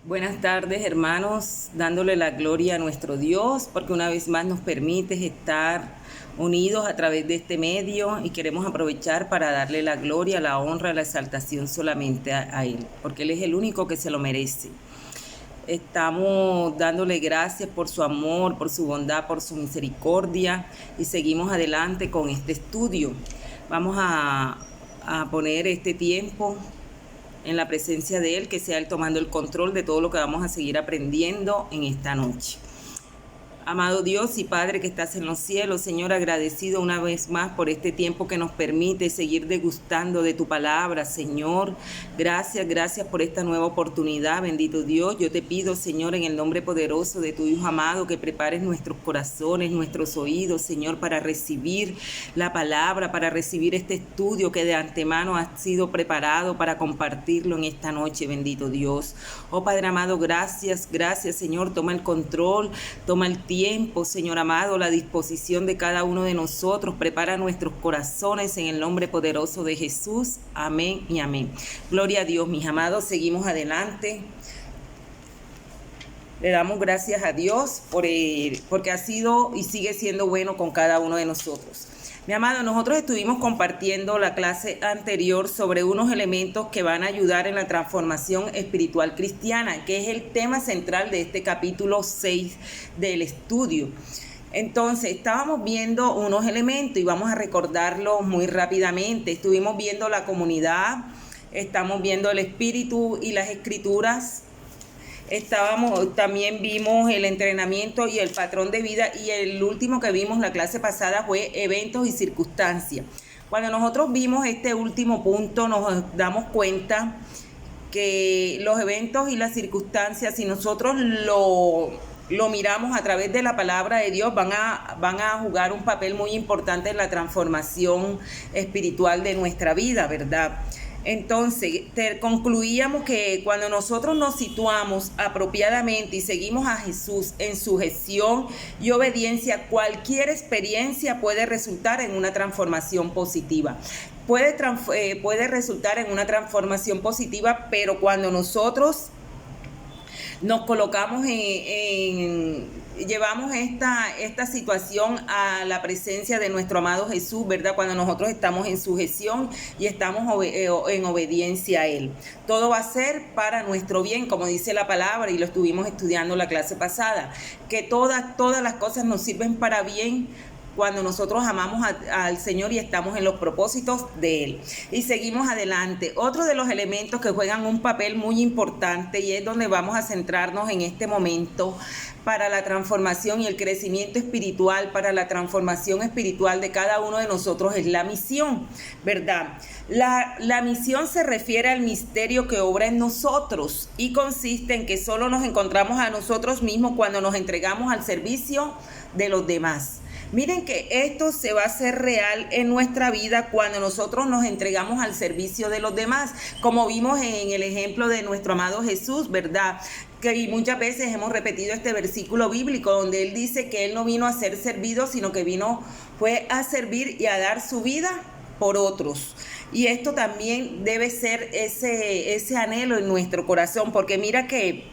Buenas tardes, hermanos, dándole la gloria a nuestro Dios, porque una vez más nos permite estar unidos a través de este medio y queremos aprovechar para darle la gloria, la honra, la exaltación solamente a Él, porque Él es el único que se lo merece. Estamos dándole gracias por su amor, por su bondad, por su misericordia y seguimos adelante con este estudio. Vamos a poner este tiempo en la presencia de Él, que sea Él tomando el control de todo lo que vamos a seguir aprendiendo en esta noche. Amado Dios y Padre que estás en los cielos, Señor, agradecido una vez más por este tiempo que nos permite seguir degustando de tu palabra, Señor. Gracias por esta nueva oportunidad, bendito Dios. Yo te pido, Señor, en el nombre poderoso de tu Hijo amado, que prepares nuestros corazones, nuestros oídos, Señor, para recibir la palabra, para recibir este estudio que de antemano ha sido preparado para compartirlo en esta noche, bendito Dios. Oh Padre amado, gracias, Señor. Toma el control, toma el tiempo, Señor amado, la disposición de cada uno de nosotros. Prepara nuestros corazones en el nombre poderoso de Jesús. Amén y amén. Gloria a Dios, mis amados. Seguimos adelante. Le damos gracias a Dios porque ha sido y sigue siendo bueno con cada uno de nosotros. Mi amado, nosotros estuvimos compartiendo la clase anterior sobre unos elementos que van a ayudar en la transformación espiritual cristiana, que es el tema central de este capítulo 6 del estudio. Entonces, estábamos viendo unos elementos y vamos a recordarlos muy rápidamente. Estuvimos viendo la comunidad, estamos viendo el espíritu y las escrituras. También vimos el entrenamiento y el patrón de vida, y el último que vimos la clase pasada fue eventos y circunstancias. Cuando nosotros vimos este último punto, nos damos cuenta que los eventos y las circunstancias, si nosotros lo miramos a través de la palabra de Dios, van a jugar un papel muy importante en la transformación espiritual de nuestra vida, ¿verdad? Entonces, concluíamos que cuando nosotros nos situamos apropiadamente y seguimos a Jesús en sujeción y obediencia, cualquier experiencia puede resultar en una transformación positiva. Puede resultar en una transformación positiva, pero cuando nosotros nos colocamos llevamos esta situación a la presencia de nuestro amado Jesús, ¿verdad? Cuando nosotros estamos en sujeción y estamos en obediencia a Él. Todo va a ser para nuestro bien, como dice la palabra, y lo estuvimos estudiando la clase pasada, que todas las cosas nos sirven para bien cuando nosotros amamos al Señor y estamos en los propósitos de Él. Y seguimos adelante. Otro de los elementos que juegan un papel muy importante, y es donde vamos a centrarnos en este momento, para la transformación y el crecimiento espiritual, para la transformación espiritual de cada uno de nosotros, es la misión, ¿verdad? La misión se refiere al misterio que obra en nosotros y consiste en que solo nos encontramos a nosotros mismos cuando nos entregamos al servicio de los demás. Miren que esto se va a hacer real en nuestra vida cuando nosotros nos entregamos al servicio de los demás, como vimos en el ejemplo de nuestro amado Jesús, ¿verdad? Que muchas veces hemos repetido este versículo bíblico donde Él dice que Él no vino a ser servido, sino que fue a servir y a dar su vida por otros. Y esto también debe ser ese anhelo en nuestro corazón, porque mira que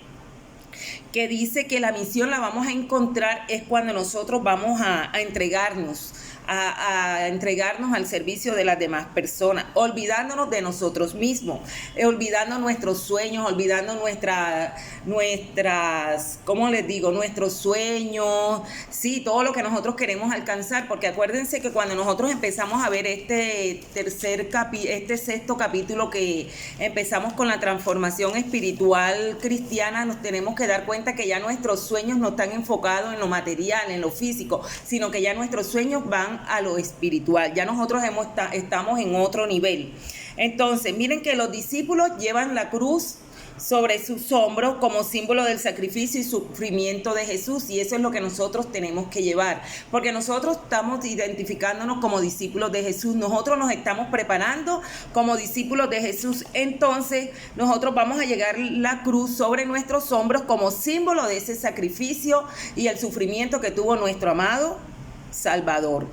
dice que la misión la vamos a encontrar es cuando nosotros vamos a entregarnos al servicio de las demás personas, olvidándonos de nosotros mismos, olvidando nuestros sueños, olvidando nuestros sueños, sí, todo lo que nosotros queremos alcanzar, porque acuérdense que cuando nosotros empezamos a ver este sexto capítulo, que empezamos con la transformación espiritual cristiana, nos tenemos que dar cuenta que ya nuestros sueños no están enfocados en lo material, en lo físico, sino que ya nuestros sueños van a lo espiritual. Ya nosotros estamos en otro nivel. Entonces, miren que los discípulos llevan la cruz sobre sus hombros como símbolo del sacrificio y sufrimiento de Jesús, y eso es lo que nosotros tenemos que llevar, porque nosotros estamos identificándonos como discípulos de Jesús, nosotros nos estamos preparando como discípulos de Jesús. Entonces nosotros vamos a llevar la cruz sobre nuestros hombros como símbolo de ese sacrificio y el sufrimiento que tuvo nuestro amado Salvador.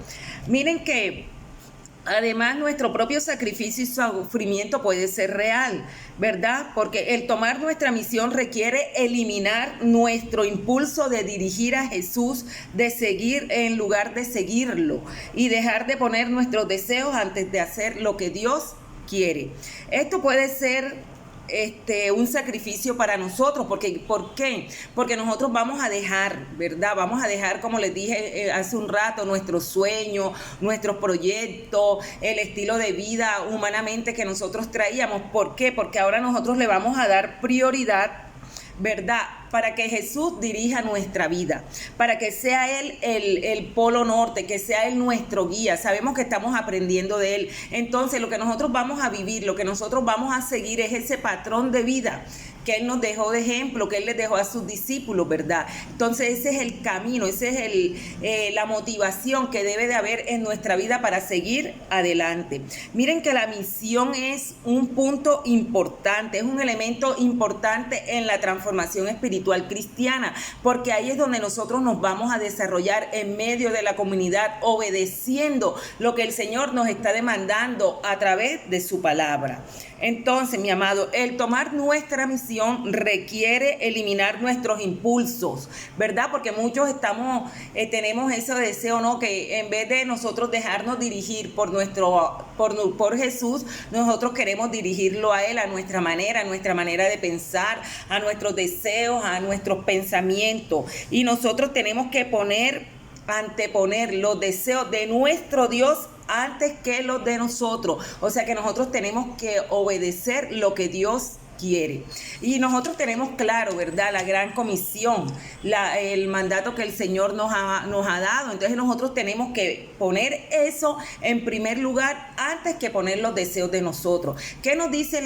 Miren que Además, nuestro propio sacrificio y sufrimiento puede ser real, ¿verdad? Porque el tomar nuestra misión requiere eliminar nuestro impulso de dirigir a Jesús, de seguir en lugar de seguirlo y dejar de poner nuestros deseos antes de hacer lo que Dios quiere. Esto puede ser un sacrificio para nosotros, porque ¿por qué? Porque nosotros vamos a dejar, ¿verdad? Vamos a dejar, como les dije hace un rato, nuestros sueños, nuestros proyectos, el estilo de vida humanamente que nosotros traíamos. ¿Por qué? Porque ahora nosotros le vamos a dar prioridad, ¿verdad? Para que Jesús dirija nuestra vida, para que sea Él el polo norte, que sea Él nuestro guía. Sabemos que estamos aprendiendo de Él. Entonces, lo que nosotros vamos a vivir, lo que nosotros vamos a seguir es ese patrón de vida que Él nos dejó de ejemplo, que Él les dejó a sus discípulos, ¿verdad? Entonces ese es el camino, ese es la motivación que debe de haber en nuestra vida para seguir adelante. Miren que la misión es un punto importante, es un elemento importante en la transformación espiritual cristiana, porque ahí es donde nosotros nos vamos a desarrollar en medio de la comunidad, obedeciendo lo que el Señor nos está demandando a través de su palabra. Entonces, mi amado, el tomar nuestra misión requiere eliminar nuestros impulsos, ¿verdad? Porque muchos tenemos ese deseo, ¿no? Que en vez de nosotros dejarnos dirigir por Jesús, nosotros queremos dirigirlo a Él, a nuestra manera de pensar, a nuestros deseos, a nuestros pensamientos. Y nosotros tenemos que anteponer los deseos de nuestro Dios antes que los de nosotros. O sea que nosotros tenemos que obedecer lo que Dios quiere. Y nosotros tenemos claro, ¿verdad? La gran comisión, el mandato que el Señor nos ha dado. Entonces nosotros tenemos que poner eso en primer lugar antes que poner los deseos de nosotros. ¿Qué nos dice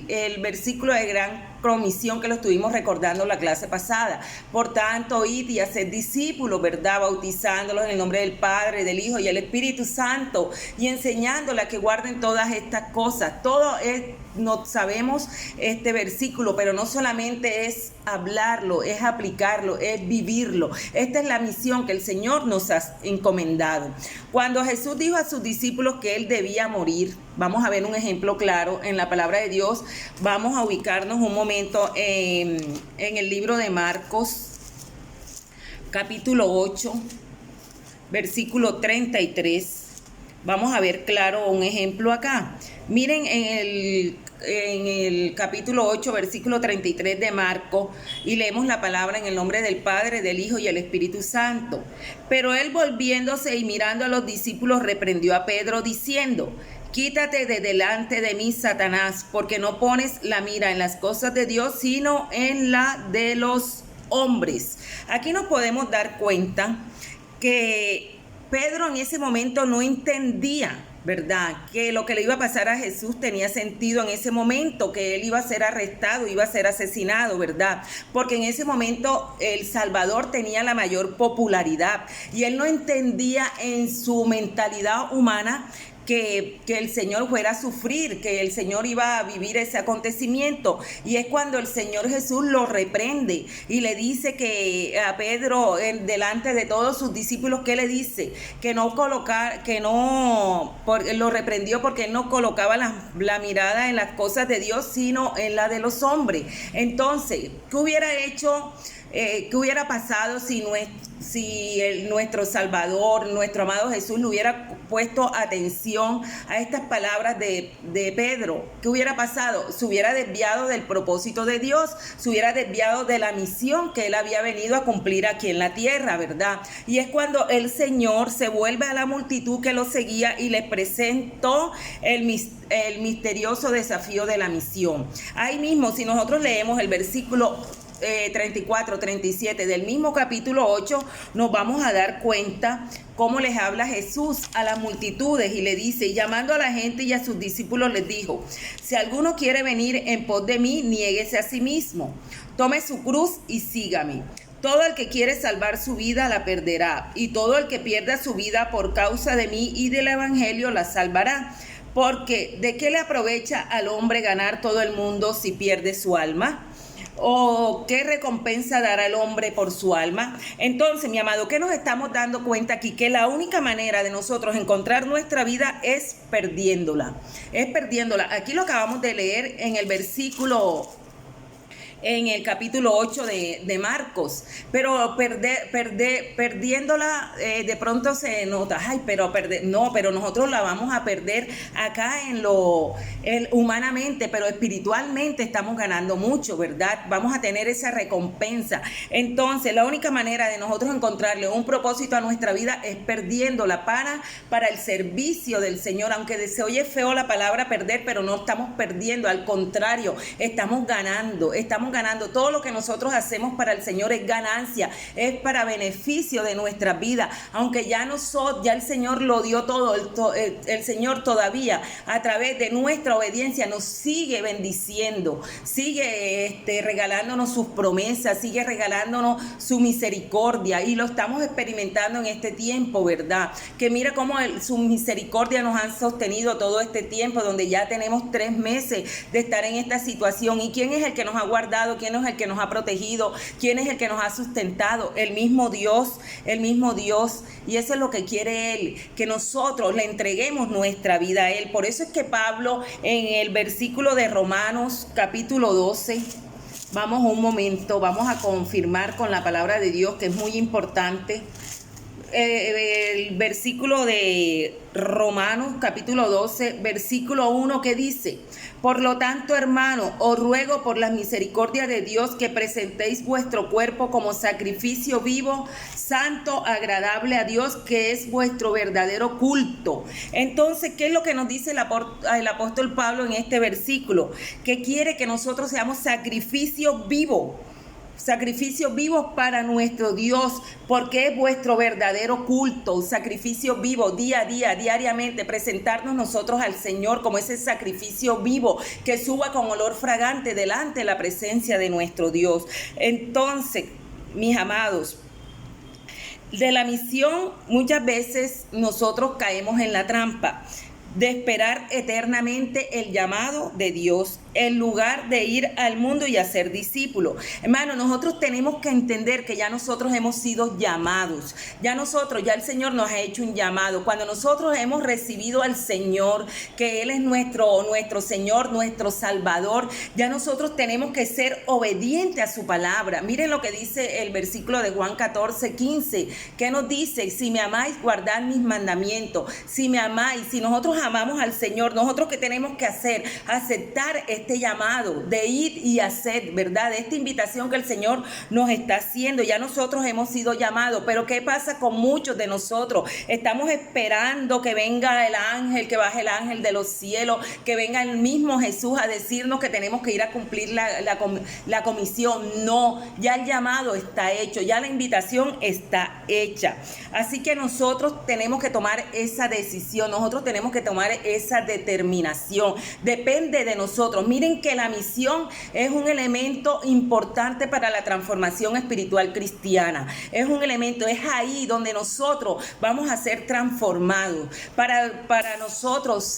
el versículo de gran comisión que lo estuvimos recordando la clase pasada? Por tanto, id y haced discípulos, ¿verdad? Bautizándolos en el nombre del Padre, del Hijo y del Espíritu Santo, y enseñándoles a que guarden todas estas cosas. Todo no sabemos este versículo, pero no solamente es hablarlo, es aplicarlo, es vivirlo. Esta es la misión que el Señor nos ha encomendado. Cuando Jesús dijo a sus discípulos que Él debía morir, vamos a ver un ejemplo claro en la palabra de Dios. Vamos a ubicarnos un momento en el libro de Marcos, capítulo 8, versículo 33. Vamos a ver claro un ejemplo acá. Miren en el capítulo 8, versículo 33 de Marcos, y leemos la palabra en el nombre del Padre, del Hijo y el Espíritu Santo. Pero Él, volviéndose y mirando a los discípulos, reprendió a Pedro diciendo: quítate de delante de mí, Satanás, porque no pones la mira en las cosas de Dios, sino en la de los hombres. Aquí nos podemos dar cuenta que Pedro en ese momento no entendía, ¿verdad?, que lo que le iba a pasar a Jesús tenía sentido en ese momento, que él iba a ser arrestado, iba a ser asesinado, ¿verdad? Porque en ese momento el Salvador tenía la mayor popularidad y él no entendía en su mentalidad humana que el Señor fuera a sufrir, que el Señor iba a vivir ese acontecimiento. Y es cuando el Señor Jesús lo reprende y le dice que a Pedro, delante de todos sus discípulos, ¿qué le dice? Lo reprendió porque él no colocaba la mirada en las cosas de Dios, sino en la de los hombres. Entonces, ¿qué hubiera pasado si nuestro Salvador, nuestro amado Jesús, le hubiera puesto atención a estas palabras de Pedro? ¿Qué hubiera pasado? Se hubiera desviado del propósito de Dios, se hubiera desviado de la misión que él había venido a cumplir aquí en la tierra, ¿verdad? Y es cuando el Señor se vuelve a la multitud que lo seguía y les presentó el misterioso desafío de la misión. Ahí mismo, si nosotros leemos el versículo 34, 37 del mismo capítulo 8, nos vamos a dar cuenta cómo les habla Jesús a las multitudes y le dice, llamando a la gente y a sus discípulos les dijo: si alguno quiere venir en pos de mí, niéguese a sí mismo, tome su cruz y sígame. Todo el que quiere salvar su vida la perderá, y todo el que pierda su vida por causa de mí y del evangelio la salvará. Porque ¿de qué le aprovecha al hombre ganar todo el mundo si pierde su alma? ¿O qué recompensa dará el hombre por su alma? Entonces, mi amado, ¿qué nos estamos dando cuenta aquí? Que la única manera de nosotros encontrar nuestra vida es perdiéndola. Es perdiéndola. Aquí lo acabamos de leer en el versículo, en el capítulo 8 de Marcos, pero perdiéndola de pronto se nota, ay, no, pero nosotros la vamos a perder acá humanamente, pero espiritualmente estamos ganando mucho, ¿verdad? Vamos a tener esa recompensa. Entonces, la única manera de nosotros encontrarle un propósito a nuestra vida es perdiéndola para el servicio del Señor, aunque se oye feo la palabra perder, pero no estamos perdiendo, al contrario, estamos ganando. Todo lo que nosotros hacemos para el Señor es ganancia, es para beneficio de nuestra vida, aunque ya el Señor lo dio todo, el Señor todavía a través de nuestra obediencia nos sigue bendiciendo, sigue regalándonos sus promesas, sigue regalándonos su misericordia, y lo estamos experimentando en este tiempo, ¿verdad? Que mira cómo su misericordia nos han sostenido todo este tiempo, donde ya tenemos 3 meses de estar en esta situación. ¿Y quién es el que nos ha guardado? ¿Quién es el que nos ha protegido? ¿Quién es el que nos ha sustentado? El mismo Dios. Y eso es lo que quiere Él, que nosotros le entreguemos nuestra vida a Él. Por eso es que Pablo, en el versículo de Romanos capítulo 12, vamos a confirmar con la palabra de Dios, que es muy importante. El versículo de Romanos capítulo 12, versículo 1, que dice: por lo tanto, hermano, os ruego por la misericordia de Dios que presentéis vuestro cuerpo como sacrificio vivo, santo, agradable a Dios, que es vuestro verdadero culto. Entonces, ¿qué es lo que nos dice el apóstol Pablo en este versículo? Que quiere que nosotros seamos sacrificios vivos para nuestro Dios, porque es vuestro verdadero culto, sacrificio vivo, día a día, diariamente, presentarnos nosotros al Señor como ese sacrificio vivo que suba con olor fragante delante de la presencia de nuestro Dios. Entonces, mis amados, de la misión muchas veces nosotros caemos en la trampa de esperar eternamente el llamado de Dios, en lugar de ir al mundo y hacer discípulos. Hermano, nosotros tenemos que entender que ya nosotros hemos sido llamados, ya el Señor nos ha hecho un llamado. Cuando nosotros hemos recibido al Señor, que Él es nuestro Señor, nuestro Salvador, ya nosotros tenemos que ser obedientes a su palabra. Miren lo que dice el versículo de Juan 14:15, que nos dice: si me amáis, guardad mis mandamientos. Si me amáis, si nosotros amamos al Señor, nosotros ¿qué tenemos que hacer? Aceptar este llamado de ir y hacer, ¿verdad? Esta invitación que el Señor nos está haciendo. Ya nosotros hemos sido llamados, pero ¿qué pasa con muchos de nosotros? Estamos esperando que venga el ángel, que baje el ángel de los cielos, que venga el mismo Jesús a decirnos que tenemos que ir a cumplir la comisión. No, ya el llamado está hecho, ya la invitación está hecha. Así que nosotros tenemos que tomar esa decisión, nosotros tenemos que tomar esa determinación. Depende de nosotros. Miren que la misión es un elemento importante para la transformación espiritual cristiana. Es un elemento, es ahí donde nosotros vamos a ser transformados para nosotros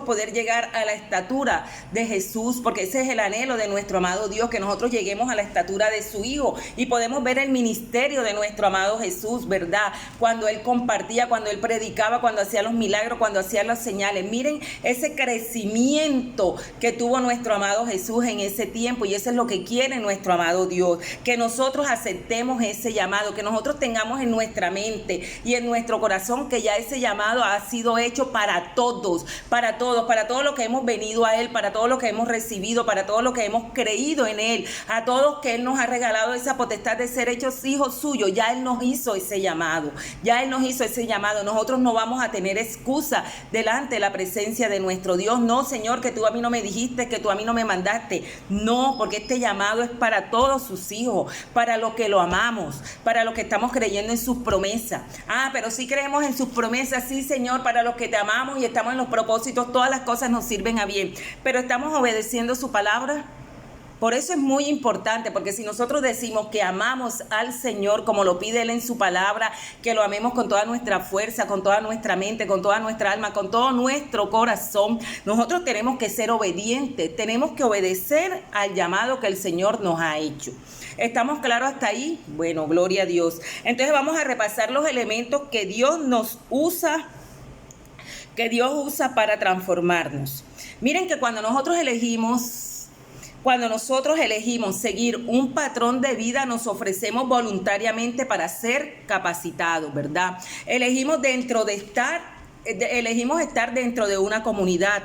poder llegar a la estatura de Jesús, porque ese es el anhelo de nuestro amado Dios, que nosotros lleguemos a la estatura de su Hijo y podemos ver el ministerio de nuestro amado Jesús, ¿verdad? Cuando Él compartía, cuando Él predicaba, cuando hacía los milagros, cuando hacía las señales. Miren ese crecimiento que tuvo nuestro amado Jesús en ese tiempo, y eso es lo que quiere nuestro amado Dios, que nosotros aceptemos ese llamado, que nosotros tengamos en nuestra mente y en nuestro corazón que ya ese llamado ha sido hecho para todos, para todo lo que hemos venido a Él, para todo lo que hemos recibido, para todo lo que hemos creído en Él, a todos que Él nos ha regalado esa potestad de ser hechos hijos suyos. Ya Él nos hizo ese llamado, nosotros no vamos a tener excusa delante de la presencia de nuestro Dios. No, Señor, que tú a mí no me dijiste, que tú a mí no me mandaste. No, porque este llamado es para todos sus hijos, para los que lo amamos, para los que estamos creyendo en sus promesas. Pero sí creemos en sus promesas, sí, Señor, para los que te amamos y estamos en los propósitos, todas las cosas nos sirven a bien. Pero ¿estamos obedeciendo su palabra? Por eso es muy importante, porque si nosotros decimos que amamos al Señor como lo pide Él en su palabra, que lo amemos con toda nuestra fuerza, con toda nuestra mente, con toda nuestra alma, con todo nuestro corazón, nosotros tenemos que ser obedientes, tenemos que obedecer al llamado que el Señor nos ha hecho. ¿Estamos claros hasta ahí? Bueno, gloria a Dios. Entonces vamos a repasar los elementos que Dios usa para transformarnos. Miren que cuando nosotros elegimos seguir un patrón de vida, nos ofrecemos voluntariamente para ser capacitados, ¿verdad? Elegimos estar dentro de una comunidad.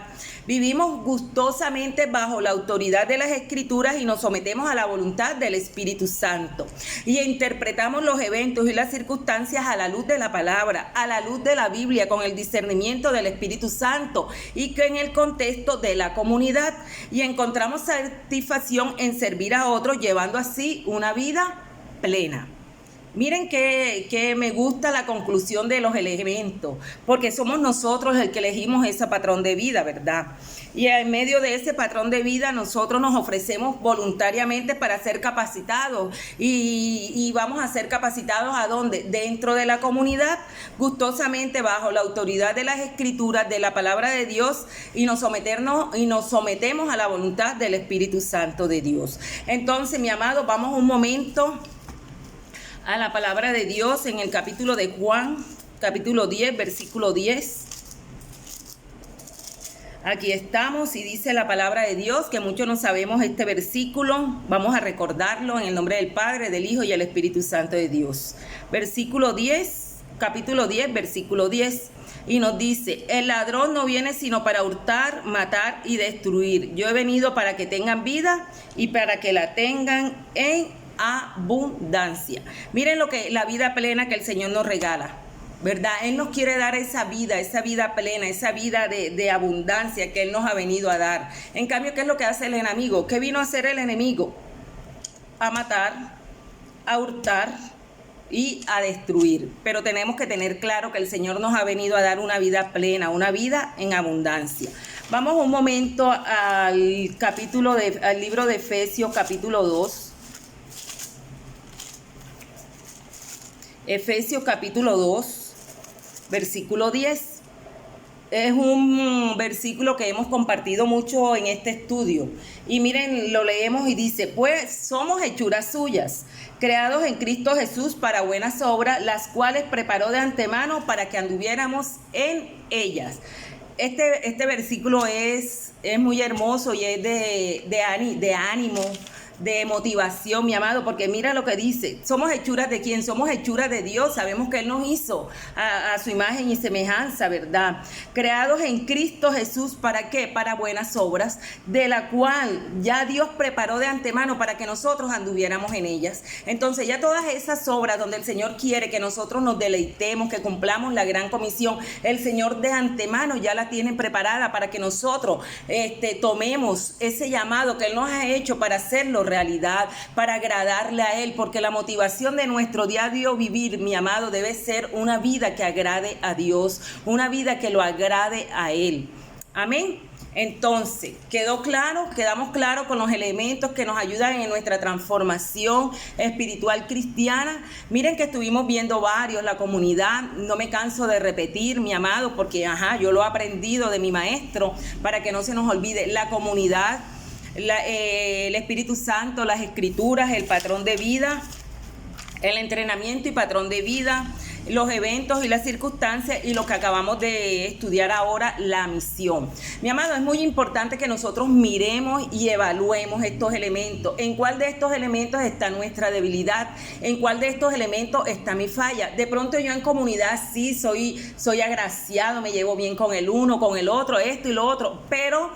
Vivimos gustosamente bajo la autoridad de las Escrituras y nos sometemos a la voluntad del Espíritu Santo. Y interpretamos los eventos y las circunstancias a la luz de la palabra, a la luz de la Biblia, con el discernimiento del Espíritu Santo y que en el contexto de la comunidad. Y encontramos satisfacción en servir a otros, llevando así una vida plena. Miren que me gusta la conclusión de los elementos, porque somos nosotros el que elegimos ese patrón de vida, ¿verdad? Y en medio de ese patrón de vida nosotros nos ofrecemos voluntariamente para ser capacitados y vamos a ser capacitados ¿a dónde? Dentro de la comunidad, gustosamente bajo la autoridad de las Escrituras, de la palabra de Dios y nos sometemos a la voluntad del Espíritu Santo de Dios. Entonces, mi amado, vamos un momento a la palabra de Dios en el capítulo de Juan, capítulo 10, versículo 10. Aquí estamos y dice la palabra de Dios, que muchos no sabemos este versículo. Vamos a recordarlo en el nombre del Padre, del Hijo y el Espíritu Santo de Dios. Versículo 10, capítulo 10, versículo 10. Y nos dice: el ladrón no viene sino para hurtar, matar y destruir. Yo he venido para que tengan vida y para que la tengan en abundancia. Miren la vida plena que el Señor nos regala, ¿verdad? Él nos quiere dar esa vida plena, esa vida de abundancia que Él nos ha venido a dar. En cambio, ¿qué es lo que hace el enemigo? ¿Qué vino a hacer el enemigo? A matar, a hurtar y a destruir. Pero tenemos que tener claro que el Señor nos ha venido a dar una vida plena, una vida en abundancia. Vamos un momento al libro de Efesios, capítulo 2. Efesios capítulo 2, versículo 10. Es un versículo que hemos compartido mucho en este estudio. Y miren, lo leemos y dice: pues somos hechuras suyas, creados en Cristo Jesús para buenas obras, las cuales preparó de antemano para que anduviéramos en ellas. Este versículo es muy hermoso y es de ánimo, de motivación, mi amado, porque mira lo que dice: somos hechuras de quién, somos hechuras de Dios. Sabemos que Él nos hizo a su imagen y semejanza, ¿verdad? Creados en Cristo Jesús, ¿para qué? Para buenas obras, de la cual ya Dios preparó de antemano para que nosotros anduviéramos en ellas. Entonces ya todas esas obras donde el Señor quiere que nosotros nos deleitemos, que cumplamos la gran comisión, el Señor de antemano ya la tiene preparada para que nosotros tomemos ese llamado que Él nos ha hecho para hacerlo realidad, para agradarle a Él, porque la motivación de nuestro diario vivir, mi amado, debe ser una vida que agrade a Dios, una vida que lo agrade a Él. Amén. Entonces, quedamos claros con los elementos que nos ayudan en nuestra transformación espiritual cristiana. Miren que estuvimos viendo varios, la comunidad, no me canso de repetir, mi amado, porque yo lo he aprendido de mi maestro, para que no se nos olvide, la comunidad, el Espíritu Santo, las Escrituras, el patrón de vida, el entrenamiento y patrón de vida, los eventos y las circunstancias, y lo que acabamos de estudiar ahora, la misión. Mi amado, es muy importante que nosotros miremos y evaluemos estos elementos. ¿En cuál de estos elementos está nuestra debilidad? ¿En cuál de estos elementos está mi falla? De pronto yo en comunidad sí soy agraciado, me llevo bien con el uno, con el otro, esto y lo otro, pero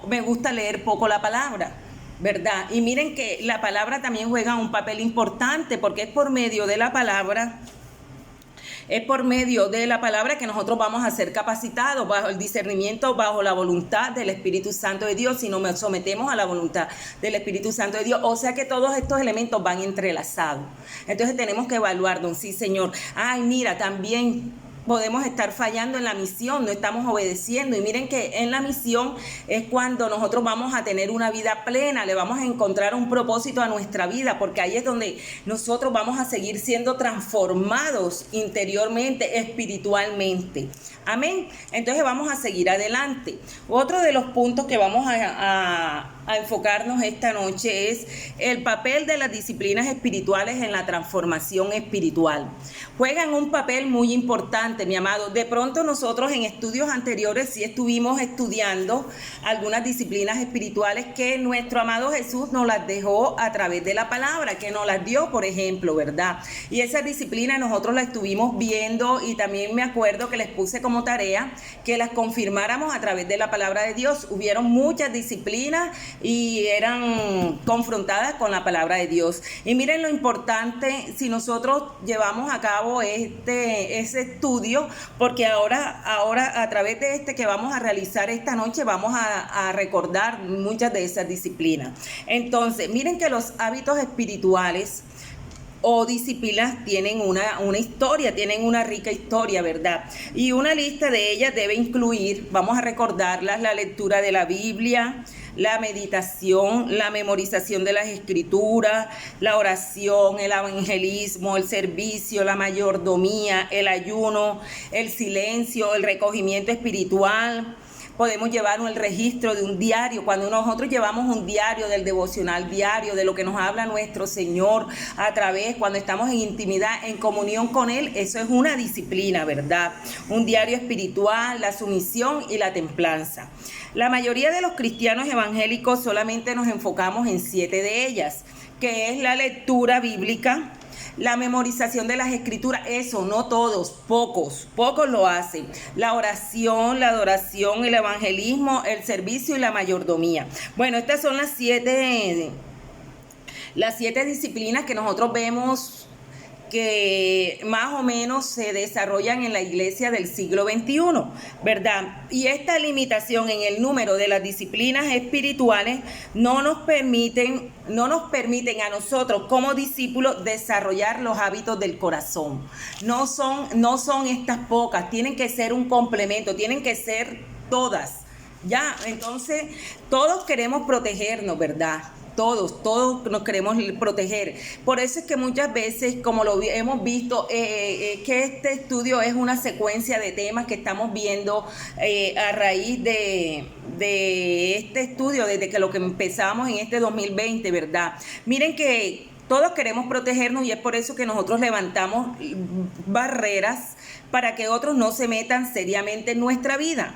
me gusta leer poco la palabra, ¿verdad? Y miren que la palabra también juega un papel importante, porque es por medio de la palabra que nosotros vamos a ser capacitados bajo el discernimiento, bajo la voluntad del Espíritu Santo de Dios, si nos sometemos a la voluntad del Espíritu Santo de Dios. O sea que todos estos elementos van entrelazados. Entonces tenemos que evaluarnos. Sí, Señor. Mira, también podemos estar fallando en la misión, no estamos obedeciendo. Y miren que en la misión es cuando nosotros vamos a tener una vida plena, le vamos a encontrar un propósito a nuestra vida, porque ahí es donde nosotros vamos a seguir siendo transformados interiormente, espiritualmente. Amén. Entonces vamos a seguir adelante. Otro de los puntos que vamos a enfocarnos esta noche es el papel de las disciplinas espirituales en la transformación espiritual. Juegan un papel muy importante, mi amado. De pronto nosotros en estudios anteriores sí estuvimos estudiando algunas disciplinas espirituales que nuestro amado Jesús nos las dejó a través de la palabra, que nos las dio, por ejemplo, ¿verdad? Y esa disciplina nosotros la estuvimos viendo, y también me acuerdo que les puse como tarea que las confirmáramos a través de la palabra de Dios. Hubieron muchas disciplinas y eran confrontadas con la palabra de Dios. Y miren lo importante si nosotros llevamos a cabo ese estudio, porque ahora a través de que vamos a realizar esta noche vamos a recordar muchas de esas disciplinas. Entonces, miren que los hábitos espirituales o disciplinas tienen una historia, tienen una rica historia, ¿verdad? Y una lista de ellas debe incluir, vamos a recordarlas, la lectura de la Biblia, la meditación, la memorización de las escrituras, la oración, el evangelismo, el servicio, la mayordomía, el ayuno, el silencio, el recogimiento espiritual. Podemos llevar el registro de un diario. Cuando nosotros llevamos un diario del devocional diario, de lo que nos habla nuestro Señor a través, cuando estamos en intimidad, en comunión con Él, eso es una disciplina, ¿verdad? Un diario espiritual, la sumisión y la templanza. La mayoría de los cristianos evangélicos solamente nos enfocamos en 7 de ellas, que es la lectura bíblica, la memorización de las escrituras, eso, no todos, pocos lo hacen. La oración, la adoración, el evangelismo, el servicio y la mayordomía. Bueno, estas son las siete disciplinas que nosotros vemos que más o menos se desarrollan en la iglesia del siglo XXI, ¿verdad? Y esta limitación en el número de las disciplinas espirituales no nos permiten a nosotros como discípulos desarrollar los hábitos del corazón. No son estas pocas, tienen que ser un complemento, tienen que ser todas. Ya, entonces todos queremos protegernos, ¿verdad? Todos nos queremos proteger. Por eso es que muchas veces, como lo hemos visto, que este estudio es una secuencia de temas que estamos viendo a raíz de este estudio, desde que lo que empezamos en este 2020, ¿verdad? Miren que todos queremos protegernos y es por eso que nosotros levantamos barreras para que otros no se metan seriamente en nuestra vida.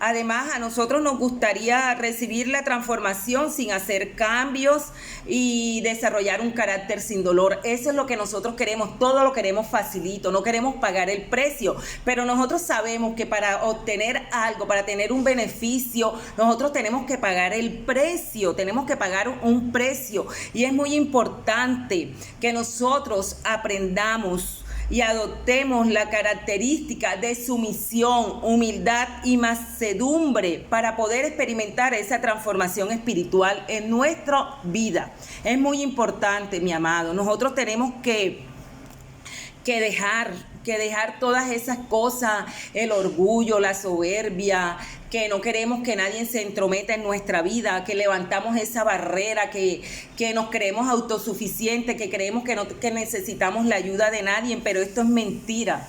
Además, a nosotros nos gustaría recibir la transformación sin hacer cambios y desarrollar un carácter sin dolor. Eso es lo que nosotros queremos, todo lo queremos facilito, no queremos pagar el precio, pero nosotros sabemos que para obtener algo, para tener un beneficio, nosotros tenemos que pagar el precio, tenemos que pagar un precio. Y es muy importante que nosotros aprendamos y adoptemos la característica de sumisión, humildad y mansedumbre para poder experimentar esa transformación espiritual en nuestra vida. Es muy importante, mi amado. Nosotros tenemos que dejar todas esas cosas, el orgullo, la soberbia, que no queremos que nadie se entrometa en nuestra vida, que levantamos esa barrera, que nos creemos autosuficientes, que creemos que necesitamos la ayuda de nadie, pero esto es mentira,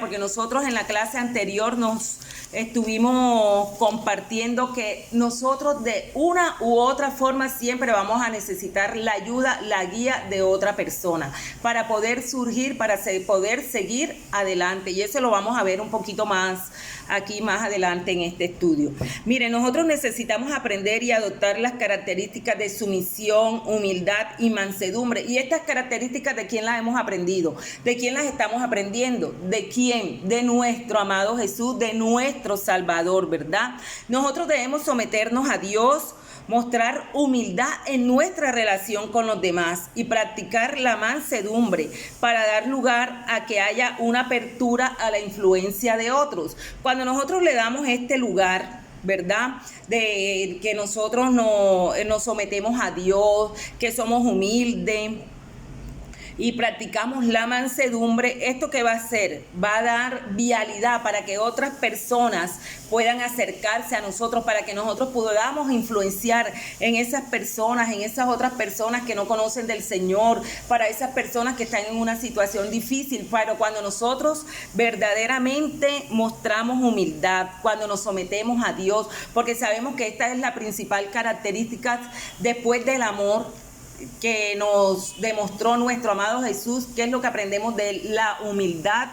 porque nosotros en la clase anterior nos estuvimos compartiendo que nosotros de una u otra forma siempre vamos a necesitar la ayuda, la guía de otra persona para poder surgir, para poder seguir adelante, y eso lo vamos a ver un poquito más aquí más adelante en este estudio. Miren, nosotros necesitamos aprender y adoptar las características de sumisión, humildad y mansedumbre. Y estas características, ¿de quién las hemos aprendido? ¿De quién las estamos aprendiendo? ¿De quién? De nuestro amado Jesús, de nuestro Salvador, ¿verdad? Nosotros debemos someternos a Dios, mostrar humildad en nuestra relación con los demás y practicar la mansedumbre para dar lugar a que haya una apertura a la influencia de otros. Cuando nosotros le damos este lugar, ¿verdad? De que nosotros nos sometemos a Dios, que somos humildes, y practicamos la mansedumbre, ¿esto qué va a hacer? Va a dar vialidad para que otras personas puedan acercarse a nosotros, para que nosotros podamos influenciar en esas personas, en esas otras personas que no conocen del Señor, para esas personas que están en una situación difícil. Pero cuando nosotros verdaderamente mostramos humildad, cuando nos sometemos a Dios, porque sabemos que esta es la principal característica después del amor que nos demostró nuestro amado Jesús. ¿Qué es lo que aprendemos de él? La humildad,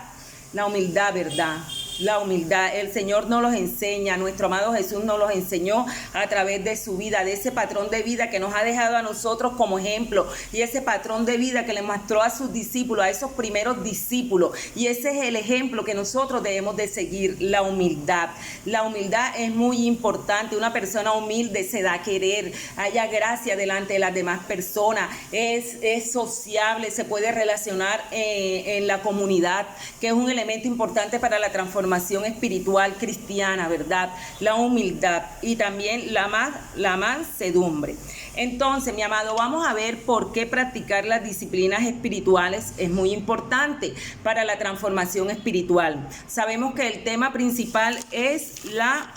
¿verdad? La humildad. El Señor nos los enseña, nuestro amado Jesús nos los enseñó a través de su vida, de ese patrón de vida que nos ha dejado a nosotros como ejemplo, y ese patrón de vida que le mostró a sus discípulos, a esos primeros discípulos, y ese es el ejemplo que nosotros debemos de seguir, la humildad. La humildad es muy importante. Una persona humilde se da a querer, haya gracia delante de las demás personas, es sociable, se puede relacionar en la comunidad, que es un elemento importante para la transformación espiritual cristiana, ¿verdad? La humildad y también la mansedumbre. Entonces, mi amado, vamos a ver por qué practicar las disciplinas espirituales es muy importante para la transformación espiritual. Sabemos que el tema principal es la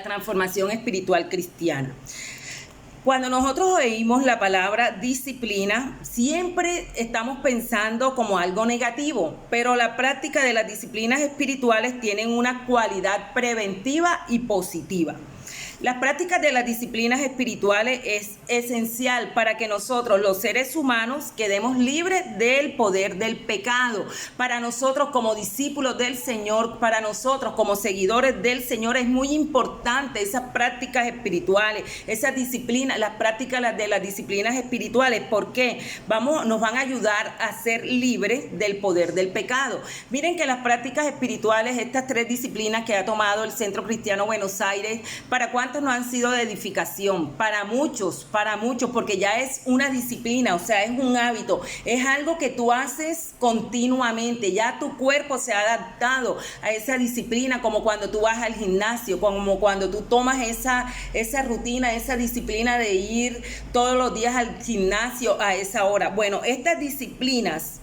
transformación espiritual cristiana. Cuando nosotros oímos la palabra disciplina, siempre estamos pensando como algo negativo, pero la práctica de las disciplinas espirituales tienen una cualidad preventiva y positiva. Las prácticas de las disciplinas espirituales es esencial para que nosotros, los seres humanos, quedemos libres del poder del pecado. Para nosotros como discípulos del Señor, para nosotros como seguidores del Señor, es muy importante esas prácticas espirituales, esas disciplinas, las prácticas de las disciplinas espirituales. ¿Por qué? Nos van a ayudar a ser libres del poder del pecado. Miren que las prácticas espirituales, estas 3 disciplinas que ha tomado el Centro Cristiano Buenos Aires, ¿para cuántos no han sido de edificación? Para muchos, porque ya es una disciplina, o sea, es un hábito, es algo que tú haces continuamente, ya tu cuerpo se ha adaptado a esa disciplina, como cuando tú vas al gimnasio, como cuando tú tomas esa rutina, esa disciplina de ir todos los días al gimnasio a esa hora. Bueno, estas disciplinas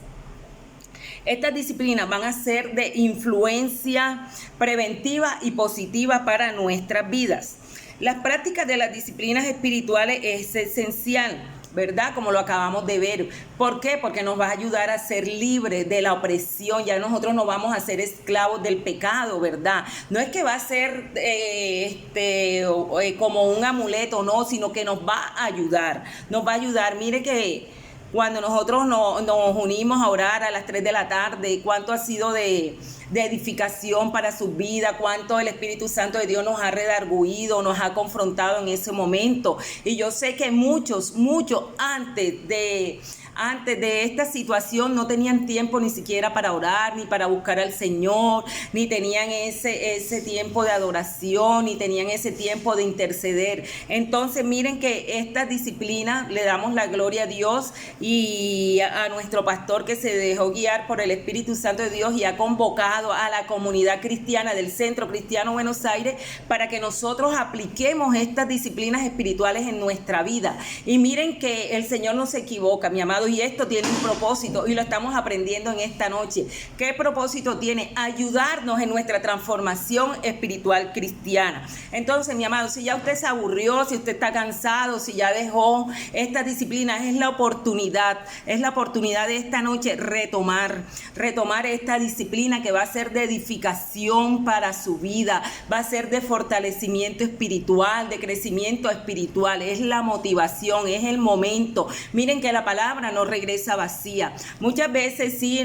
van a ser de influencia preventiva y positiva para nuestras vidas. Las prácticas de las disciplinas espirituales es esencial, ¿verdad? Como lo acabamos de ver. ¿Por qué? Porque nos va a ayudar a ser libres de la opresión. Ya nosotros no vamos a ser esclavos del pecado, ¿verdad? No es que va a ser como un amuleto, no, sino que nos va a ayudar. Mire que cuando nosotros nos unimos a orar a las 3 de la tarde, cuánto ha sido de edificación para su vida, cuánto el Espíritu Santo de Dios nos ha redarguido, nos ha confrontado en ese momento. Y yo sé que muchos antes de esta situación no tenían tiempo ni siquiera para orar, ni para buscar al Señor, ni tenían ese tiempo de adoración, ni tenían ese tiempo de interceder. Entonces miren que esta disciplina le damos la gloria a Dios y a nuestro pastor, que se dejó guiar por el Espíritu Santo de Dios y ha convocado a la comunidad cristiana del Centro Cristiano Buenos Aires para que nosotros apliquemos estas disciplinas espirituales en nuestra vida. Y miren que el Señor no se equivoca, mi amado, y esto tiene un propósito y lo estamos aprendiendo en esta noche. ¿Qué propósito tiene? Ayudarnos en nuestra transformación espiritual cristiana. Entonces, mi amado, si ya usted se aburrió, si usted está cansado, si ya dejó esta disciplina, es la oportunidad de esta noche retomar esta disciplina, que va a ser de edificación para su vida, va a ser de fortalecimiento espiritual, de crecimiento espiritual. Es la motivación, es el momento. Miren que la palabra no regresa vacía. Muchas veces sí,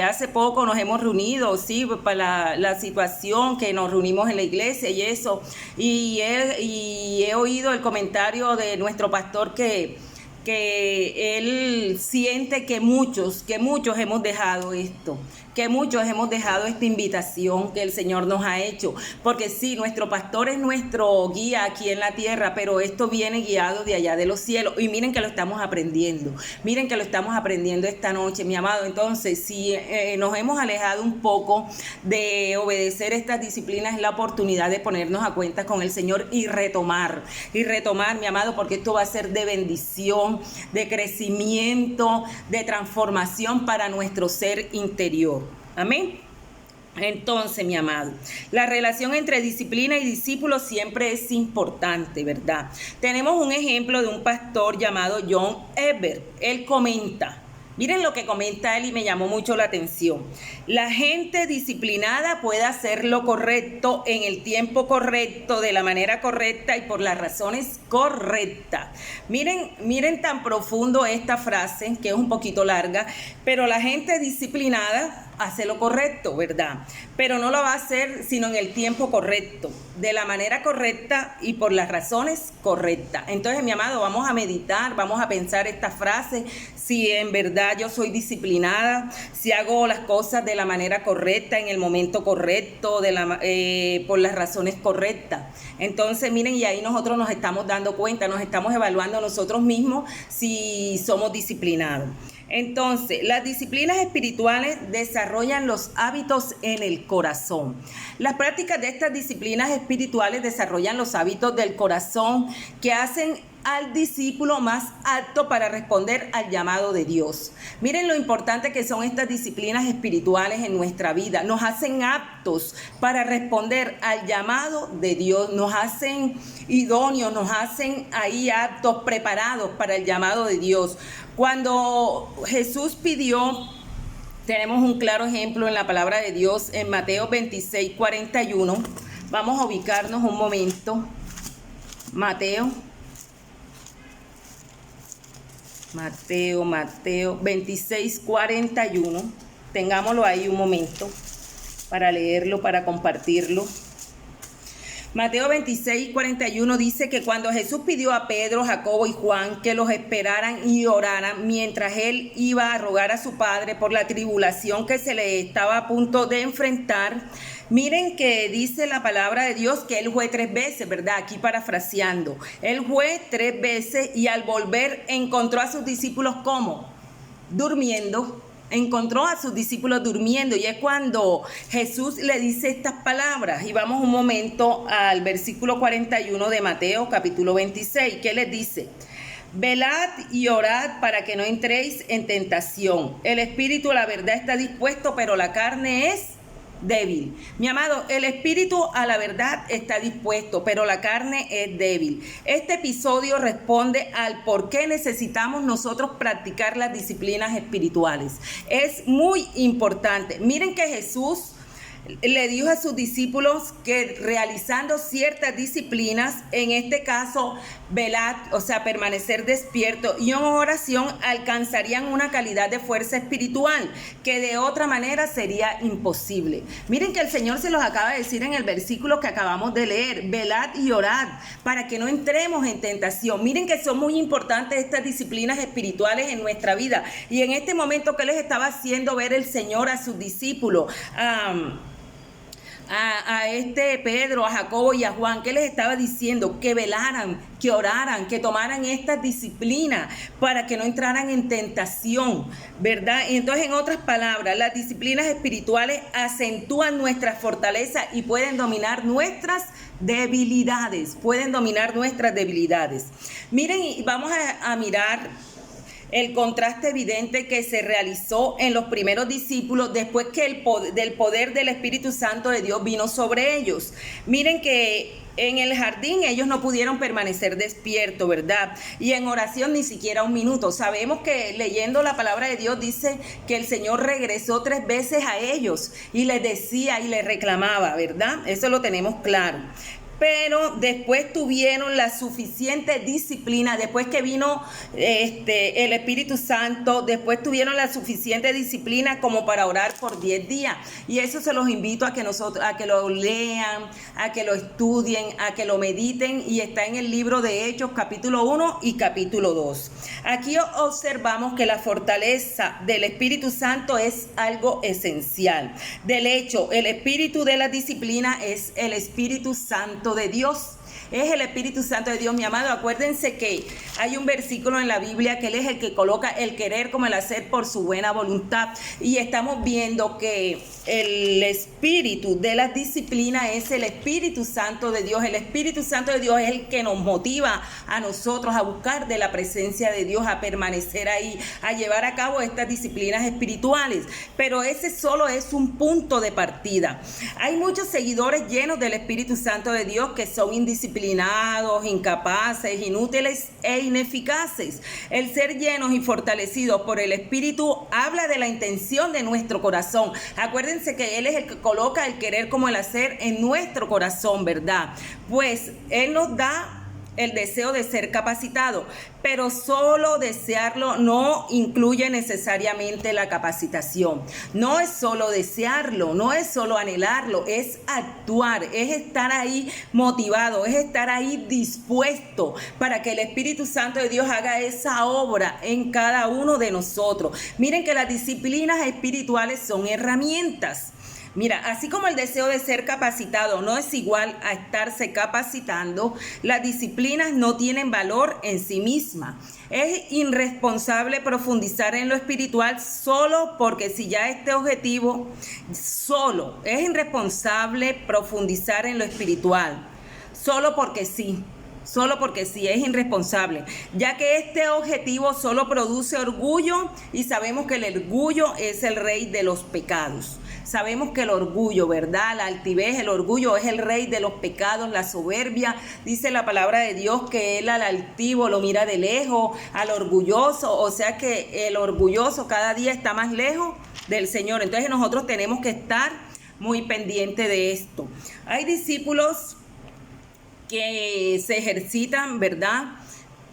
hace poco nos hemos reunido, sí, para la situación que nos reunimos en la iglesia y eso, y he oído el comentario de nuestro pastor que él siente que muchos hemos dejado esto, que muchos hemos dejado esta invitación que el Señor nos ha hecho, porque sí, nuestro pastor es nuestro guía aquí en la tierra, pero esto viene guiado de allá de los cielos, y miren que lo estamos aprendiendo, esta noche, mi amado. Entonces, si nos hemos alejado un poco de obedecer estas disciplinas, es la oportunidad de ponernos a cuentas con el Señor y retomar, mi amado, porque esto va a ser de bendición, de crecimiento, de transformación para nuestro ser interior. Amén. Entonces, mi amado, la relación entre disciplina y discípulo siempre es importante, ¿verdad? Tenemos un ejemplo de un pastor llamado John Eber. Él comenta, miren lo que comenta él y me llamó mucho la atención. La gente disciplinada puede hacer lo correcto en el tiempo correcto, de la manera correcta y por las razones correctas. Miren tan profundo esta frase, que es un poquito larga, pero la gente disciplinada hace lo correcto, ¿verdad? Pero no lo va a hacer sino en el tiempo correcto, de la manera correcta y por las razones correctas. Entonces, mi amado, vamos a meditar, vamos a pensar esta frase, si en verdad yo soy disciplinada, si hago las cosas de la manera correcta, en el momento correcto, por las razones correctas. Entonces, miren, y ahí nosotros nos estamos dando cuenta, nos estamos evaluando nosotros mismos si somos disciplinados. Entonces, las disciplinas espirituales desarrollan los hábitos en el corazón. Las prácticas de estas disciplinas espirituales desarrollan los hábitos del corazón que hacen al discípulo más apto para responder al llamado de Dios. Miren lo importante que son estas disciplinas espirituales en nuestra vida. Nos hacen aptos para responder al llamado de Dios. Nos hacen idóneos, nos hacen ahí aptos, preparados para el llamado de Dios. Cuando Jesús pidió, tenemos un claro ejemplo en la palabra de Dios en Mateo 26:41. Vamos a ubicarnos un momento. Mateo 26:41. Tengámoslo ahí un momento para leerlo, para compartirlo. Mateo 26:41 dice que cuando Jesús pidió a Pedro, Jacobo y Juan que los esperaran y oraran mientras él iba a rogar a su padre por la tribulación que se le estaba a punto de enfrentar, miren que dice la palabra de Dios que él fue 3 veces, ¿verdad? Aquí parafraseando. Él fue 3 veces y al volver encontró a sus discípulos ¿cómo? Durmiendo. Encontró a sus discípulos durmiendo, y es cuando Jesús le dice estas palabras. Y vamos un momento al versículo 41 de Mateo capítulo 26, que les dice: velad y orad para que no entréis en tentación. El espíritu a la verdad está dispuesto, pero la carne es débil. Mi amado, el espíritu a la verdad está dispuesto, pero la carne es débil. Este episodio responde al por qué necesitamos nosotros practicar las disciplinas espirituales. Es muy importante. Miren que Jesús le dijo a sus discípulos que realizando ciertas disciplinas, en este caso velad, o sea, permanecer despierto y en oración, alcanzarían una calidad de fuerza espiritual que de otra manera sería imposible. Miren que el Señor se los acaba de decir en el versículo que acabamos de leer: velad y orad para que no entremos en tentación. Miren que son muy importantes estas disciplinas espirituales en nuestra vida, y en este momento que les estaba haciendo ver el Señor a sus discípulos, a Pedro, a Jacobo y a Juan, que les estaba diciendo que velaran, que oraran, que tomaran estas disciplinas para que no entraran en tentación, ¿verdad? Y entonces, en otras palabras, las disciplinas espirituales acentúan nuestras fortalezas y pueden dominar nuestras debilidades, Miren, y vamos a mirar el contraste evidente que se realizó en los primeros discípulos después que del poder del Espíritu Santo de Dios vino sobre ellos. Miren que en el jardín ellos no pudieron permanecer despiertos, ¿verdad? Y en oración ni siquiera un minuto. Sabemos que leyendo la palabra de Dios dice que el Señor regresó 3 veces a ellos y les decía y les reclamaba, ¿verdad? Eso lo tenemos claro. pero después tuvieron la suficiente disciplina, después que vino el Espíritu Santo, después tuvieron la suficiente disciplina como para orar por 10 días. Y eso se los invito a que lo lean, a que lo estudien, a que lo mediten, y está en el libro de Hechos capítulo 1 y capítulo 2. Aquí observamos que la fortaleza del Espíritu Santo es algo esencial. Del hecho, el espíritu de la disciplina es el Espíritu Santo de Dios. Es el Espíritu Santo de Dios, mi amado. Acuérdense que hay un versículo en la Biblia que Él es el que coloca el querer como el hacer por su buena voluntad. Y estamos viendo que el espíritu de la disciplina es el Espíritu Santo de Dios. El Espíritu Santo de Dios es el que nos motiva a nosotros a buscar de la presencia de Dios, a permanecer ahí, a llevar a cabo estas disciplinas espirituales. Pero ese solo es un punto de partida. Hay muchos seguidores llenos del Espíritu Santo de Dios que son indisciplinados, incapaces, inútiles e ineficaces. El ser llenos y fortalecidos por el Espíritu habla de la intención de nuestro corazón. Acuérdense que Él es el que coloca el querer como el hacer en nuestro corazón, ¿verdad? Pues Él nos da el deseo de ser capacitado, pero solo desearlo no incluye necesariamente la capacitación. No es solo desearlo, no es solo anhelarlo, es actuar, es estar ahí motivado, es estar ahí dispuesto para que el Espíritu Santo de Dios haga esa obra en cada uno de nosotros. Miren que las disciplinas espirituales son herramientas. Mira, así como el deseo de ser capacitado no es igual a estarse capacitando, las disciplinas no tienen valor en sí mismas. Es irresponsable profundizar en lo espiritual solo porque si ya este objetivo, es irresponsable profundizar en lo espiritual solo porque sí. Solo porque sí, es irresponsable, ya que este objetivo solo produce orgullo, y sabemos que el orgullo es el rey de los pecados. Sabemos que el orgullo, ¿verdad? La altivez, el orgullo es el rey de los pecados, la soberbia. Dice la palabra de Dios que Él al altivo lo mira de lejos, al orgulloso, o sea que el orgulloso cada día está más lejos del Señor. Entonces nosotros tenemos que estar muy pendientes de esto. Hay discípulos que se ejercitan, ¿verdad?,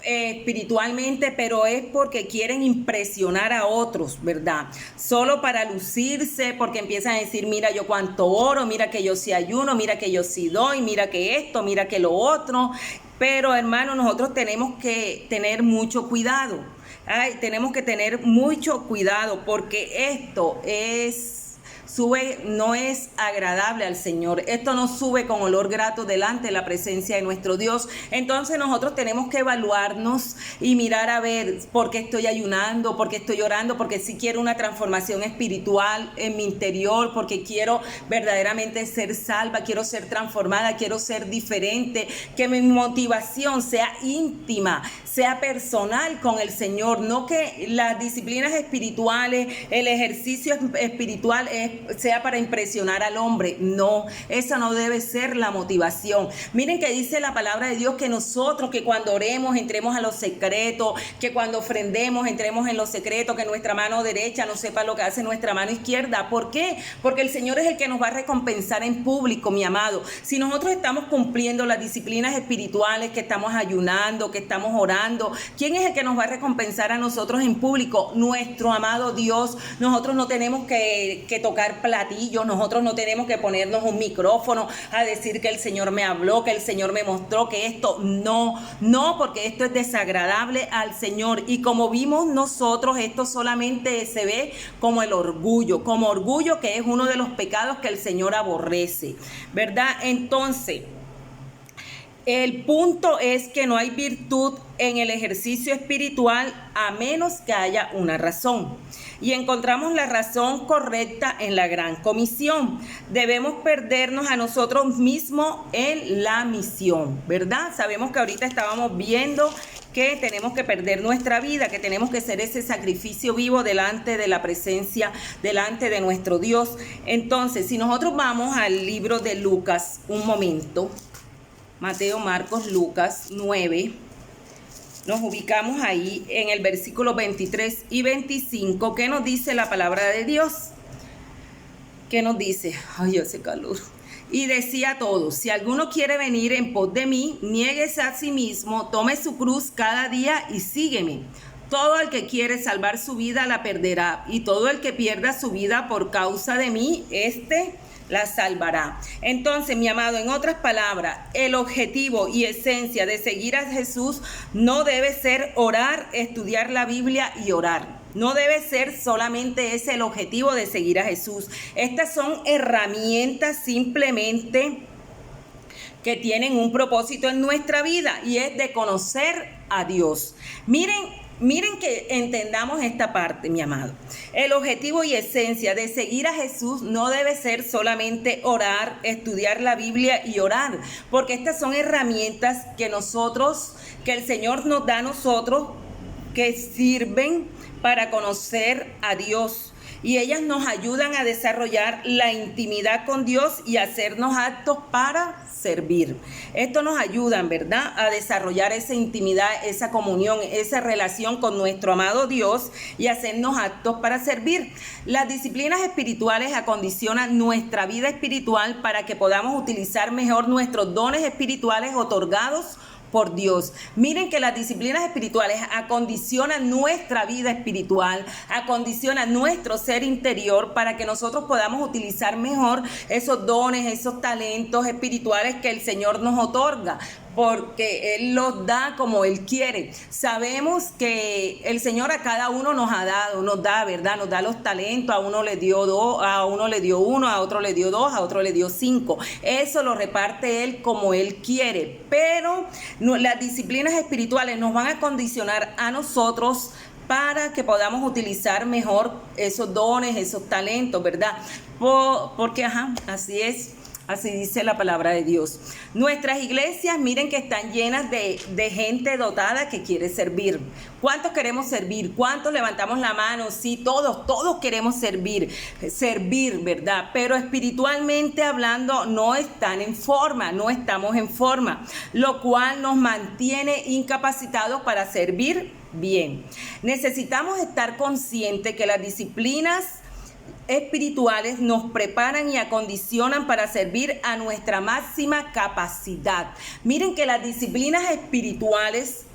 espiritualmente, pero es porque quieren impresionar a otros, ¿verdad? Solo para lucirse, porque empiezan a decir, mira yo cuánto oro, mira que yo sí ayuno, mira que yo sí doy, mira que esto, mira que lo otro. Pero hermano, nosotros tenemos que tener mucho cuidado. Tenemos que tener mucho cuidado, porque esto no es agradable al Señor. Esto no sube con olor grato delante de la presencia de nuestro Dios. Entonces nosotros tenemos que evaluarnos y mirar a ver por qué estoy ayunando, por qué estoy orando, porque si quiero una transformación espiritual en mi interior, porque quiero verdaderamente ser salva, quiero ser transformada, quiero ser diferente, que mi motivación sea íntima, sea personal con el Señor, no que las disciplinas espirituales, el ejercicio espiritual sea para impresionar al hombre. No, esa no debe ser la motivación. Miren que dice la palabra de Dios que nosotros, que cuando oremos entremos a los secretos, que cuando ofrendemos entremos en los secretos, que nuestra mano derecha no sepa lo que hace nuestra mano izquierda. ¿Por qué? Porque el Señor es el que nos va a recompensar en público, mi amado. Si nosotros estamos cumpliendo las disciplinas espirituales, que estamos ayunando, que estamos orando, ¿quién es el que nos va a recompensar a nosotros en público? Nuestro amado Dios. Nosotros no tenemos que tocar platillos, nosotros no tenemos que ponernos un micrófono a decir que el Señor me habló, que el Señor me mostró, que esto no, porque esto es desagradable al Señor. Y como vimos nosotros, esto solamente se ve como el orgullo, que es uno de los pecados que el Señor aborrece, ¿verdad? Entonces, el punto es que no hay virtud en el ejercicio espiritual a menos que haya una razón. Y encontramos la razón correcta en la Gran Comisión. Debemos perdernos a nosotros mismos en la misión, ¿verdad? Sabemos que ahorita estábamos viendo que tenemos que perder nuestra vida, que tenemos que ser ese sacrificio vivo delante de la presencia, delante de nuestro Dios. Entonces, si nosotros vamos al libro de Lucas, un momento, Mateo, Marcos, Lucas 9, nos ubicamos ahí en el versículo 23 y 25. ¿Qué nos dice la palabra de Dios? ¿Qué nos dice? Ay, hace calor. Y decía a todos: si alguno quiere venir en pos de mí, niéguese a sí mismo, tome su cruz cada día y sígueme. Todo el que quiere salvar su vida la perderá, y todo el que pierda su vida por causa de mí, la salvará. Entonces, mi amado, en otras palabras, el objetivo y esencia de seguir a Jesús no debe ser orar, estudiar la Biblia y orar. No debe ser solamente ese el objetivo de seguir a Jesús. Estas son herramientas simplemente que tienen un propósito en nuestra vida, y es de conocer a Dios. Miren que entendamos esta parte, mi amado. El objetivo y esencia de seguir a Jesús no debe ser solamente orar, estudiar la Biblia y orar, porque estas son herramientas que el Señor nos da a nosotros, que sirven para conocer a Dios, y ellas nos ayudan a desarrollar la intimidad con Dios y hacernos aptos para servir. Esto nos ayuda, ¿verdad?, a desarrollar esa intimidad, esa comunión, esa relación con nuestro amado Dios y hacernos aptos para servir. Las disciplinas espirituales acondicionan nuestra vida espiritual para que podamos utilizar mejor nuestros dones espirituales otorgados por Dios. Miren que las disciplinas espirituales acondicionan nuestra vida espiritual, acondicionan nuestro ser interior para que nosotros podamos utilizar mejor esos dones, esos talentos espirituales que el Señor nos otorga, porque Él los da como Él quiere. Sabemos que el Señor a cada uno nos da, ¿verdad? Nos da los talentos. A uno le dio dos, a uno le dio uno, a otro le dio dos, a otro le dio 5. Eso lo reparte Él como Él quiere. Pero las disciplinas espirituales nos van a condicionar a nosotros para que podamos utilizar mejor esos dones, esos talentos, ¿verdad? Porque, así es. Así dice la palabra de Dios. Nuestras iglesias, miren que están llenas de gente dotada que quiere servir. ¿Cuántos queremos servir? ¿Cuántos levantamos la mano? Sí, todos queremos servir, ¿verdad? Pero espiritualmente hablando no estamos en forma, lo cual nos mantiene incapacitados para servir bien. Necesitamos estar conscientes que las disciplinas espirituales nos preparan y acondicionan para servir a nuestra máxima capacidad. Miren que las disciplinas espirituales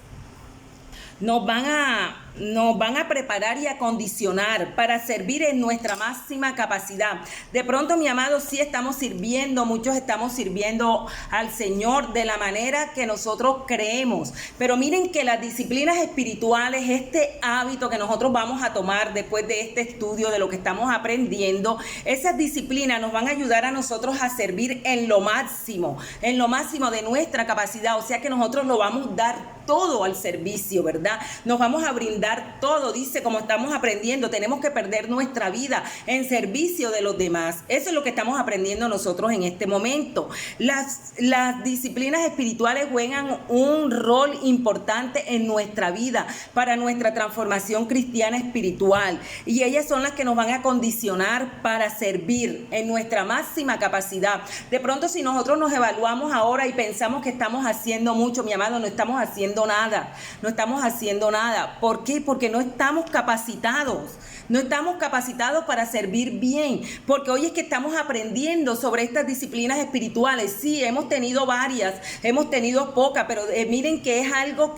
nos van a preparar y acondicionar para servir en nuestra máxima capacidad. De pronto, mi amado, sí estamos sirviendo, muchos estamos sirviendo al Señor de la manera que nosotros creemos, pero miren que las disciplinas espirituales, este hábito que nosotros vamos a tomar después de este estudio, de lo que estamos aprendiendo, esas disciplinas nos van a ayudar a nosotros a servir en lo máximo de nuestra capacidad. O sea que nosotros lo vamos a dar todo al servicio, ¿verdad? Nos vamos a brindar todo, dice, como estamos aprendiendo, tenemos que perder nuestra vida en servicio de los demás. Eso es lo que estamos aprendiendo nosotros en este momento. Las disciplinas espirituales juegan un rol importante en nuestra vida para nuestra transformación cristiana espiritual, y ellas son las que nos van a condicionar para servir en nuestra máxima capacidad. De pronto, si nosotros nos evaluamos ahora y pensamos que estamos haciendo mucho, mi amado, no estamos haciendo nada. ¿Por qué? Porque no estamos capacitados para servir bien, porque hoy es que estamos aprendiendo sobre estas disciplinas espirituales. Sí, hemos tenido varias, hemos tenido pocas, pero miren que es algo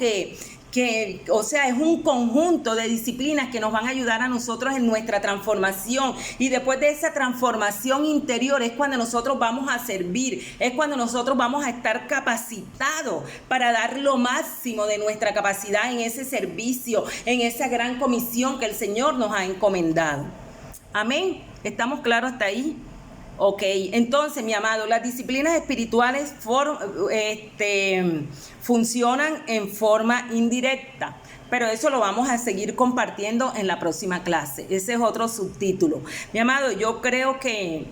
o sea, es un conjunto de disciplinas que nos van a ayudar a nosotros en nuestra transformación, y después de esa transformación interior es cuando nosotros vamos a servir, es cuando nosotros vamos a estar capacitados para dar lo máximo de nuestra capacidad en ese servicio, en esa gran comisión que el Señor nos ha encomendado. Amén. ¿Estamos claros hasta ahí? Ok, entonces, mi amado, las disciplinas espirituales funcionan en forma indirecta, pero eso lo vamos a seguir compartiendo en la próxima clase. Ese es otro subtítulo. Mi amado, yo creo que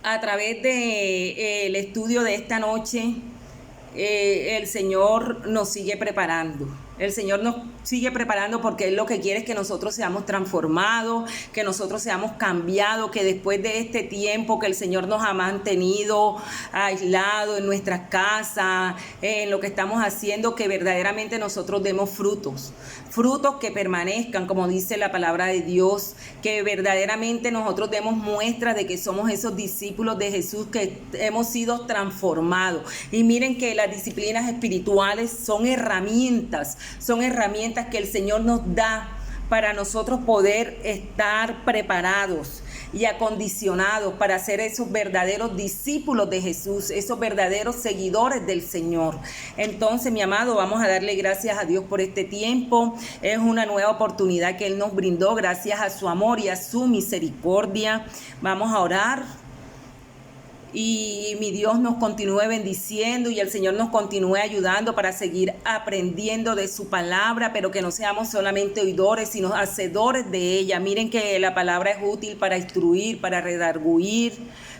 a través del estudio de esta noche, el Señor nos sigue preparando. El Señor nos sigue preparando porque Él lo que quiere es que nosotros seamos transformados, que nosotros seamos cambiados, que después de este tiempo que el Señor nos ha mantenido aislados en nuestras casas, en lo que estamos haciendo, que verdaderamente nosotros demos frutos, frutos que permanezcan, como dice la palabra de Dios, que verdaderamente nosotros demos muestra de que somos esos discípulos de Jesús que hemos sido transformados. Y miren que las disciplinas espirituales son herramientas que el Señor nos da para nosotros poder estar preparados y acondicionados para ser esos verdaderos discípulos de Jesús, esos verdaderos seguidores del Señor. Entonces, mi amado, vamos a darle gracias a Dios por este tiempo. Es una nueva oportunidad que Él nos brindó gracias a su amor y a su misericordia. Vamos a orar. Y mi Dios nos continúe bendiciendo y el Señor nos continúe ayudando para seguir aprendiendo de su palabra, pero que no seamos solamente oidores, sino hacedores de ella. Miren que la palabra es útil para instruir, para redarguir,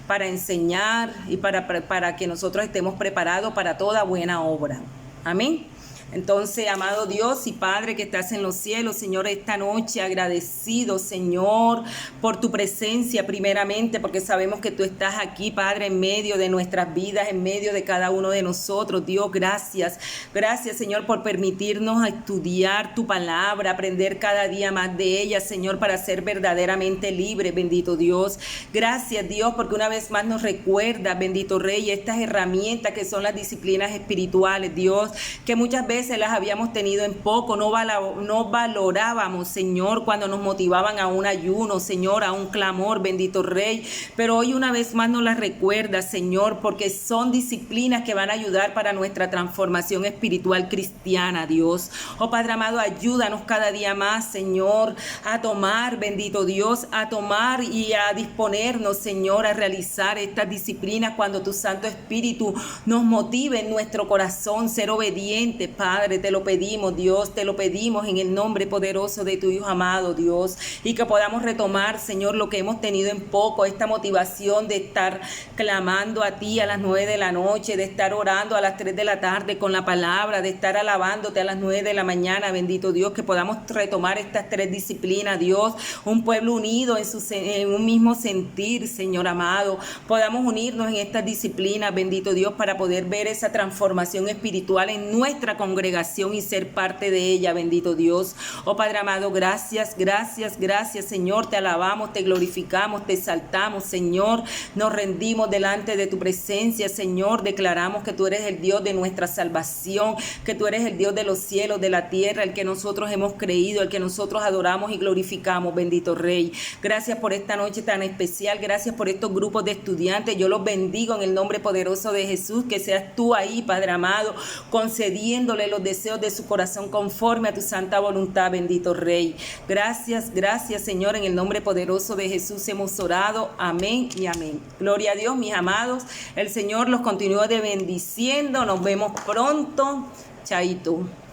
para enseñar y para que nosotros estemos preparados para toda buena obra. Amén. Entonces, amado Dios y Padre que estás en los cielos, Señor, esta noche agradecido, Señor, por tu presencia primeramente, porque sabemos que tú estás aquí, Padre, en medio de nuestras vidas, en medio de cada uno de nosotros. Dios, gracias. Gracias, Señor, por permitirnos estudiar tu palabra, aprender cada día más de ella, Señor, para ser verdaderamente libres, bendito Dios. Gracias, Dios, porque una vez más nos recuerda, bendito Rey, estas herramientas que son las disciplinas espirituales, Dios, que muchas veces las habíamos tenido en poco, no valorábamos, Señor, cuando nos motivaban a un ayuno, Señor, a un clamor, bendito Rey, pero hoy una vez más nos las recuerda, Señor, porque son disciplinas que van a ayudar para nuestra transformación espiritual cristiana, Dios. Oh Padre amado, ayúdanos cada día más, Señor, a tomar, bendito Dios, a tomar y a disponernos, Señor, a realizar estas disciplinas cuando tu Santo Espíritu nos motive en nuestro corazón, ser obediente, Padre, te lo pedimos, Dios, te lo pedimos en el nombre poderoso de tu Hijo amado, Dios, y que podamos retomar, Señor, lo que hemos tenido en poco, esta motivación de estar clamando a ti a las 9 de la noche, de estar orando a las 3 de la tarde con la palabra, de estar alabándote a las 9 de la mañana, bendito Dios, que podamos retomar estas tres disciplinas, Dios, un pueblo unido en un mismo sentir, Señor amado, podamos unirnos en estas disciplinas, bendito Dios, para poder ver esa transformación espiritual en nuestra congregación y ser parte de ella, bendito Dios. Oh Padre amado, gracias, gracias, gracias, Señor, te alabamos, te glorificamos, te exaltamos, Señor, nos rendimos delante de tu presencia, Señor, declaramos que tú eres el Dios de nuestra salvación, que tú eres el Dios de los cielos, de la tierra, el que nosotros hemos creído, el que nosotros adoramos y glorificamos, bendito Rey. Gracias por esta noche tan especial, gracias por estos grupos de estudiantes, yo los bendigo en el nombre poderoso de Jesús, que seas tú ahí, Padre amado, concediéndole los deseos de su corazón conforme a tu santa voluntad, bendito Rey. Gracias, gracias, Señor, en el nombre poderoso de Jesús hemos orado. Amén y amén. Gloria a Dios, mis amados. El Señor los continúe de bendiciendo. Nos vemos pronto. Chaito.